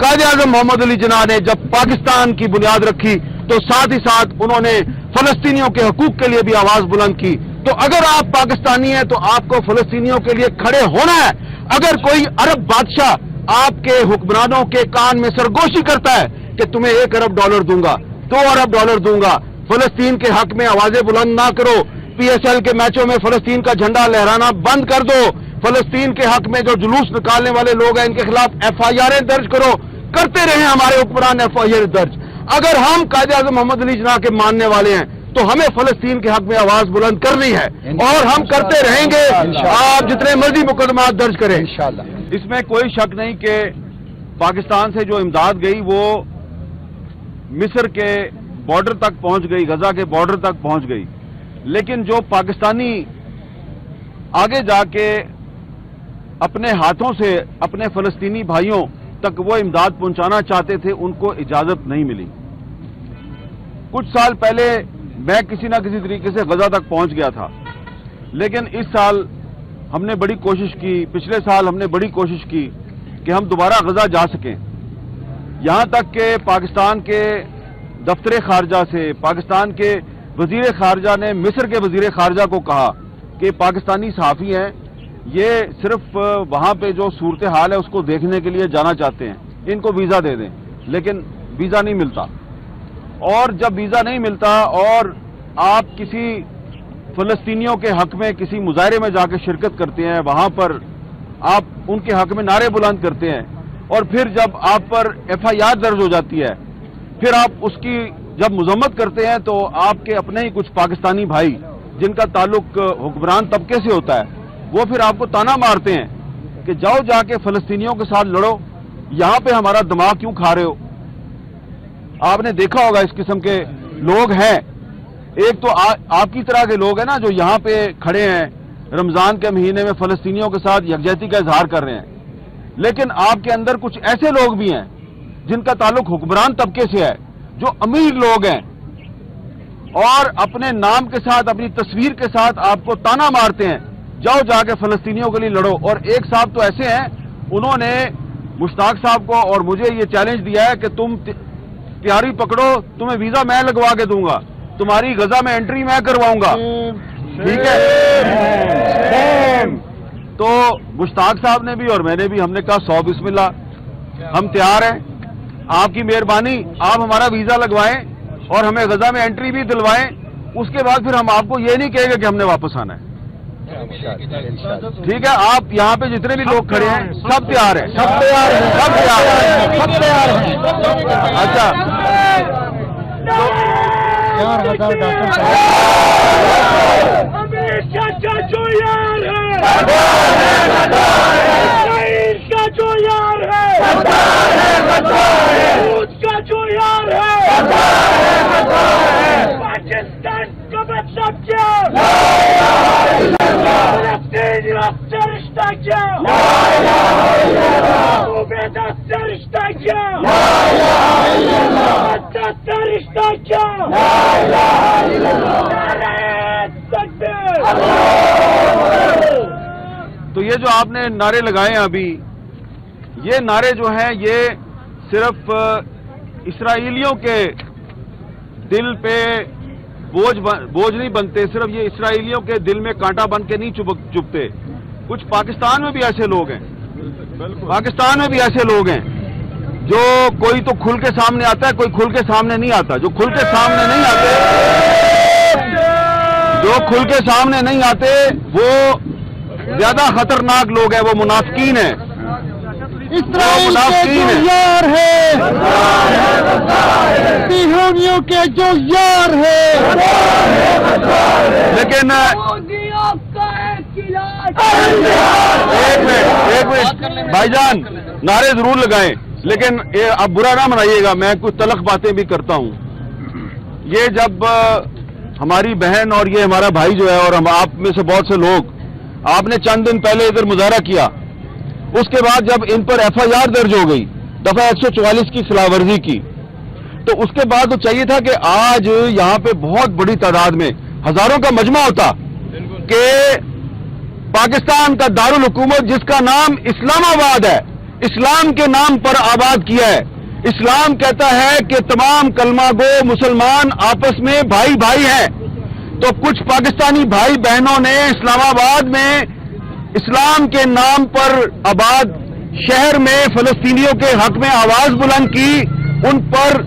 قائد اعظم محمد علی جناح نے جب پاکستان کی بنیاد رکھی تو ساتھ ہی ساتھ انہوں نے فلسطینیوں کے حقوق کے لیے بھی آواز بلند کی. تو اگر آپ پاکستانی ہیں تو آپ کو فلسطینیوں کے لیے کھڑے ہونا ہے. اگر کوئی عرب بادشاہ آپ کے حکمرانوں کے کان میں سرگوشی کرتا ہے کہ تمہیں $1 ارب دوں گا, $2 ارب دوں گا, فلسطین کے حق میں آوازیں بلند نہ کرو, PSL کے میچوں میں فلسطین کا جھنڈا لہرانا بند کر دو, فلسطین کے حق میں جو جلوس نکالنے والے لوگ ہیں ان کے خلاف FIR درج کرو, کرتے رہے ہمارے حکمران FIR درج. اگر ہم قائد اعظم محمد علی جناح کے ماننے والے ہیں تو ہمیں فلسطین کے حق میں آواز بلند کرنی ہے اور ہم کرتے رہیں گے. آپ جتنے مرضی مقدمات درج کریں انشاءاللہ. اس میں کوئی شک نہیں کہ پاکستان سے جو امداد گئی وہ مصر کے بارڈر تک پہنچ گئی, غزہ کے بارڈر تک پہنچ گئی, لیکن جو پاکستانی آگے جا کے اپنے ہاتھوں سے اپنے فلسطینی بھائیوں تک وہ امداد پہنچانا چاہتے تھے ان کو اجازت نہیں ملی. کچھ سال پہلے میں کسی نہ کسی طریقے سے غزہ تک پہنچ گیا تھا, لیکن اس سال ہم نے بڑی کوشش کی, پچھلے سال ہم نے بڑی کوشش کی کہ ہم دوبارہ غزہ جا سکیں. یہاں تک کہ پاکستان کے دفتر خارجہ سے پاکستان کے وزیر خارجہ نے مصر کے وزیر خارجہ کو کہا کہ پاکستانی صحافی ہیں, یہ صرف وہاں پہ جو صورتحال ہے اس کو دیکھنے کے لیے جانا چاہتے ہیں, ان کو ویزا دے دیں. لیکن ویزا نہیں ملتا, اور جب ویزا نہیں ملتا اور آپ کسی فلسطینیوں کے حق میں کسی مظاہرے میں جا کے شرکت کرتے ہیں, وہاں پر آپ ان کے حق میں نعرے بلند کرتے ہیں, اور پھر جب آپ پر FIR درج ہو جاتی ہے, پھر آپ اس کی جب مذمت کرتے ہیں تو آپ کے اپنے ہی کچھ پاکستانی بھائی جن کا تعلق حکمران طبقے سے ہوتا ہے وہ پھر آپ کو تانا مارتے ہیں کہ جاؤ جا کے فلسطینیوں کے ساتھ لڑو, یہاں پہ ہمارا دماغ کیوں کھا رہے ہو. آپ نے دیکھا ہوگا اس قسم کے لوگ ہیں. ایک تو آپ کی طرح کے لوگ ہیں نا جو یہاں پہ کھڑے ہیں رمضان کے مہینے میں فلسطینیوں کے ساتھ یکجہتی کا اظہار کر رہے ہیں, لیکن آپ کے اندر کچھ ایسے لوگ بھی ہیں جن کا تعلق حکمران طبقے سے ہے, جو امیر لوگ ہیں, اور اپنے نام کے ساتھ اپنی تصویر کے ساتھ آپ کو تانا مارتے ہیں جاؤ جا کے فلسطینیوں کے لیے لڑو. اور ایک صاحب تو ایسے ہیں, انہوں نے مشتاق صاحب کو اور مجھے یہ چیلنج دیا ہے کہ تم تیاری پکڑو, تمہیں ویزا میں لگوا کے دوں گا, تمہاری غزہ میں انٹری میں کرواؤں گا, ٹھیک ہے. تو مشتاق صاحب نے بھی اور میں نے بھی, ہم نے کہا 100 بسم اللہ, ہم تیار ہیں, آپ کی مہربانی آپ ہمارا ویزا لگوائیں اور ہمیں غزہ میں انٹری بھی دلوائیں, اس کے بعد پھر ہم آپ کو یہ نہیں کہیں گے کہ ہم نے واپس آنا ہے. ٹھیک ہے, آپ یہاں پہ جتنے بھی لوگ کھڑے ہیں سب تیار ہیں, سب تیار ہیں, سب تیار ہیں, سب تیار ہیں. اچھا, تو یہ جو آپ نے نعرے لگائے ہیں ابھی, یہ نعرے جو ہیں یہ صرف اسرائیلیوں کے دل پہ بوجھ نہیں بنتے, صرف یہ اسرائیلیوں کے دل میں کانٹا بن کے نہیں چبھتے. کچھ پاکستان میں بھی ایسے لوگ ہیں, پاکستان میں بھی ایسے لوگ ہیں جو کوئی تو کھل کے سامنے آتا ہے, کوئی کھل کے سامنے نہیں آتا. جو کھل کے سامنے نہیں آتے, جو کھل کے سامنے نہیں آتے وہ زیادہ خطرناک لوگ ہیں, وہ منافقین ہیں. اسرائیل کے جو یار ہے, صہیونیوں کے جو یار ہے, لیکن ایک منٹ بھائی جان, نعرے ضرور لگائیں, لیکن اب برا نہ منائیے گا, میں کچھ تلخ باتیں بھی کرتا ہوں. یہ جب ہماری بہن اور یہ ہمارا بھائی جو ہے اور ہم آپ میں سے بہت سے لوگ, آپ نے چند دن پہلے ادھر مظاہرہ کیا, اس کے بعد جب ان پر FIR درج ہو گئی دفعہ 144 کی خلاف ورزی کی, تو اس کے بعد تو چاہیے تھا کہ آج یہاں پہ بہت بڑی تعداد میں ہزاروں کا مجمع ہوتا کہ پاکستان کا دارالحکومت جس کا نام اسلام آباد ہے, اسلام کے نام پر آباد کیا ہے. اسلام کہتا ہے کہ تمام کلمہ گو مسلمان آپس میں بھائی بھائی ہیں. تو کچھ پاکستانی بھائی بہنوں نے اسلام آباد میں اسلام کے نام پر آباد شہر میں فلسطینیوں کے حق میں آواز بلند کی. ان پر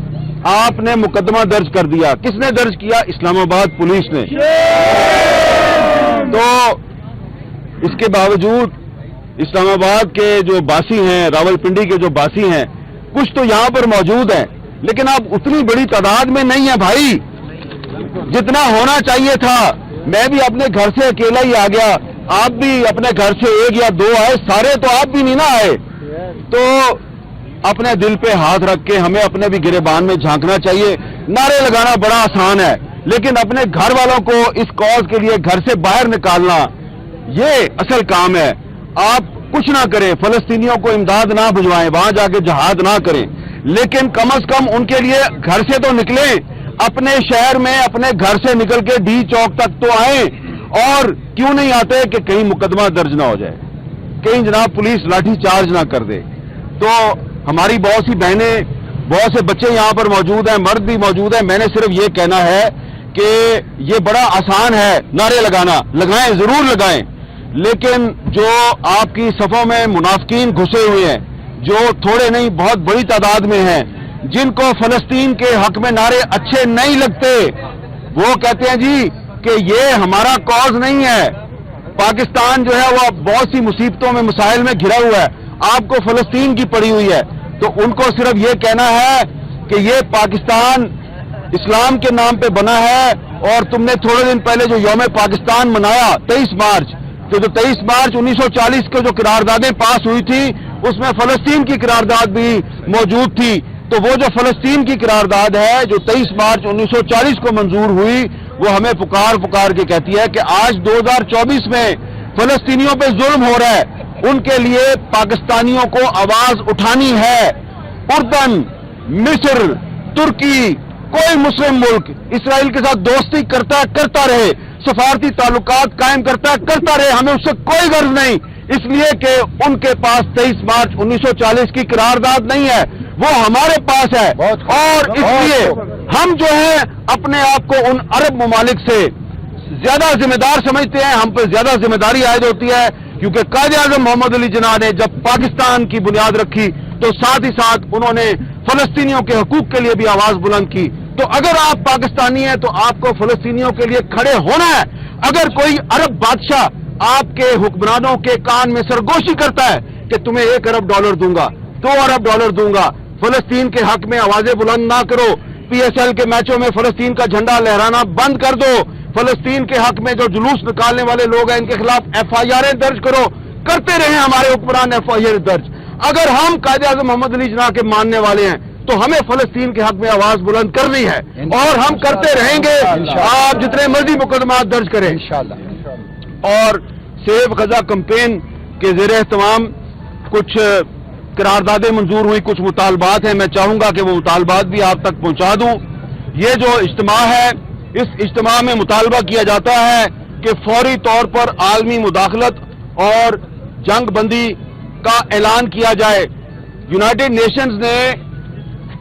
آپ نے مقدمہ درج کر دیا. کس نے درج کیا؟ اسلام آباد پولیس نے. تو اس کے باوجود اسلام آباد کے جو باسی ہیں، راولپنڈی کے جو باسی ہیں، کچھ تو یہاں پر موجود ہیں، لیکن آپ اتنی بڑی تعداد میں نہیں ہیں بھائی جتنا ہونا چاہیے تھا. میں بھی اپنے گھر سے اکیلا ہی آ گیا، آپ بھی اپنے گھر سے ایک یا دو آئے، سارے تو آپ بھی نہیں نہ آئے. تو اپنے دل پہ ہاتھ رکھ کے ہمیں اپنے بھی گریبان میں جھانکنا چاہیے. نعرے لگانا بڑا آسان ہے، لیکن اپنے گھر والوں کو اس کاز کے لیے گھر سے باہر نکالنا یہ اصل کام ہے. آپ کچھ نہ کریں، فلسطینیوں کو امداد نہ بھجوائیں، وہاں جا کے جہاد نہ کریں، لیکن کم از کم ان کے لیے گھر سے تو نکلیں. اپنے شہر میں اپنے گھر سے نکل کے ڈی چوک تک تو آئیں. اور کیوں نہیں آتے کہ کہیں مقدمہ درج نہ ہو جائے، کہیں جناب پولیس لاٹھی چارج نہ کر دے. تو ہماری بہت سی بہنیں، بہت سے بچے یہاں پر موجود ہیں، مرد بھی موجود ہیں. میں نے صرف یہ کہنا ہے کہ یہ بڑا آسان ہے نعرے لگانا، لگائیں، ضرور لگائیں، لیکن جو آپ کی صفوں میں منافقین گھسے ہوئے ہیں، جو تھوڑے نہیں بہت بڑی تعداد میں ہیں، جن کو فلسطین کے حق میں نعرے اچھے نہیں لگتے، وہ کہتے ہیں جی کہ یہ ہمارا کاز نہیں ہے. پاکستان جو ہے وہ بہت سی مصیبتوں میں، مسائل میں گھرا ہوا ہے، آپ کو فلسطین کی پڑی ہوئی ہے. تو ان کو صرف یہ کہنا ہے کہ یہ پاکستان اسلام کے نام پہ بنا ہے. اور تم نے تھوڑے دن پہلے جو یوم پاکستان منایا 23 مارچ، تو جو 23 مارچ 1940 کے جو قراردادیں پاس ہوئی تھی، اس میں فلسطین کی قرارداد بھی موجود تھی. تو وہ جو فلسطین کی قرارداد ہے جو 23 مارچ 1940 کو منظور ہوئی، وہ ہمیں پکار کے کہتی ہے کہ آج 2024 میں فلسطینیوں پہ ظلم ہو رہا ہے، ان کے لیے پاکستانیوں کو آواز اٹھانی ہے. اردن، مصر، ترکی، کوئی مسلم ملک اسرائیل کے ساتھ دوستی کرتا رہے، سفارتی تعلقات قائم کرتا رہے، ہمیں اس سے کوئی غرض نہیں، اس لیے کہ ان کے پاس 23 مارچ 1940 کی قرارداد نہیں ہے، وہ ہمارے پاس ہے. اور اس لیے ہم جو ہیں اپنے آپ کو ان عرب ممالک سے زیادہ ذمہ دار سمجھتے ہیں، ہم پہ زیادہ ذمہ داری عائد ہوتی ہے، کیونکہ قائد اعظم محمد علی جناح نے جب پاکستان کی بنیاد رکھی تو ساتھ ہی ساتھ انہوں نے فلسطینیوں کے حقوق کے لیے بھی آواز بلند کی. تو اگر آپ پاکستانی ہیں تو آپ کو فلسطینیوں کے لیے کھڑے ہونا ہے. اگر کوئی عرب بادشاہ آپ کے حکمرانوں کے کان میں سرگوشی کرتا ہے کہ تمہیں $1 ارب دوں گا، $2 ارب دوں گا، فلسطین کے حق میں آوازیں بلند نہ کرو، PSL کے میچوں میں فلسطین کا جھنڈا لہرانا بند کر دو، فلسطین کے حق میں جو جلوس نکالنے والے لوگ ہیں ان کے خلاف FIR درج کرو، کرتے رہے ہمارے حکمران FIR درج. اگر ہم قائد اعظم محمد علی جناح کے ماننے والے ہیں تو ہمیں فلسطین کے حق میں آواز بلند کرنی ہے، اور ہم کرتے رہیں گے. آپ جتنے مرضی مقدمات درج کریں. اور سیو غزہ کمپین کے زیر اہتمام کچھ قراردادیں منظور ہوئی، کچھ مطالبات ہیں، میں چاہوں گا کہ وہ مطالبات بھی آپ تک پہنچا دوں. یہ جو اجتماع ہے، اس اجتماع میں مطالبہ کیا جاتا ہے کہ فوری طور پر عالمی مداخلت اور جنگ بندی کا اعلان کیا جائے. یونائٹڈ نیشنز نے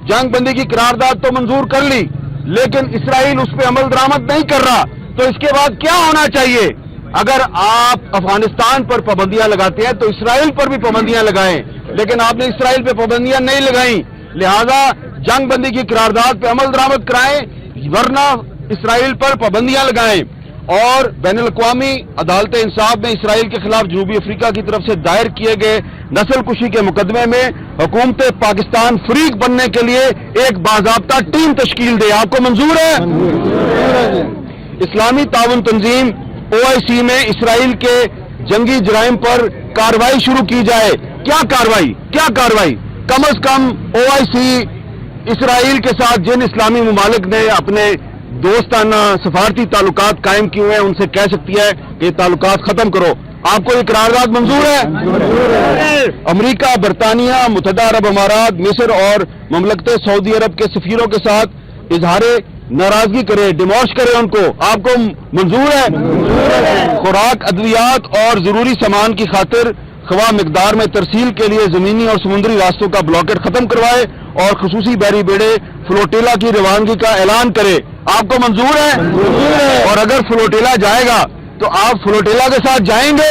جنگ بندی کی قرارداد تو منظور کر لی، لیکن اسرائیل اس پہ عمل درآمد نہیں کر رہا. تو اس کے بعد کیا ہونا چاہیے؟ اگر آپ افغانستان پر پابندیاں لگاتے ہیں تو اسرائیل پر بھی پابندیاں لگائیں، لیکن آپ نے اسرائیل پہ پابندیاں نہیں لگائیں. لہذا جنگ بندی کی قرارداد پہ عمل درآمد کرائیں، ورنہ اسرائیل پر پابندیاں لگائیں. اور بین الاقوامی عدالت انصاف میں اسرائیل کے خلاف جنوبی افریقہ کی طرف سے دائر کیے گئے نسل کشی کے مقدمے میں حکومت پاکستان فریق بننے کے لیے ایک باضابطہ ٹیم تشکیل دے. آپ کو منظور ہے؟ اسلامی تعاون تنظیم OIC میں اسرائیل کے جنگی جرائم پر کارروائی شروع کی جائے. کیا کارروائی؟ کم از کم OIC اسرائیل کے ساتھ جن اسلامی ممالک نے اپنے دوستانہ سفارتی تعلقات قائم کیے ہوئے ہیں ان سے کہہ سکتی ہے کہ یہ تعلقات ختم کرو. آپ کو یہ قرارداد منظور ہے؟ امریکہ، برطانیہ، متحدہ عرب امارات، مصر اور مملکت سعودی عرب کے سفیروں کے ساتھ اظہار ناراضگی کرے، ڈیموش کرے ان کو. آپ کو منظور ہے؟ خوراک، ادویات اور ضروری سامان کی خاطر خواہ مقدار میں ترسیل کے لیے زمینی اور سمندری راستوں کا بلاکٹ ختم کروائے اور خصوصی بحری بیڑے فلوٹیلا کی روانگی کا اعلان کرے۔ آپ کو منظور ہے؟ اور اگر فلوٹیلا جائے گا تو آپ فلوٹیلا کے ساتھ جائیں گے؟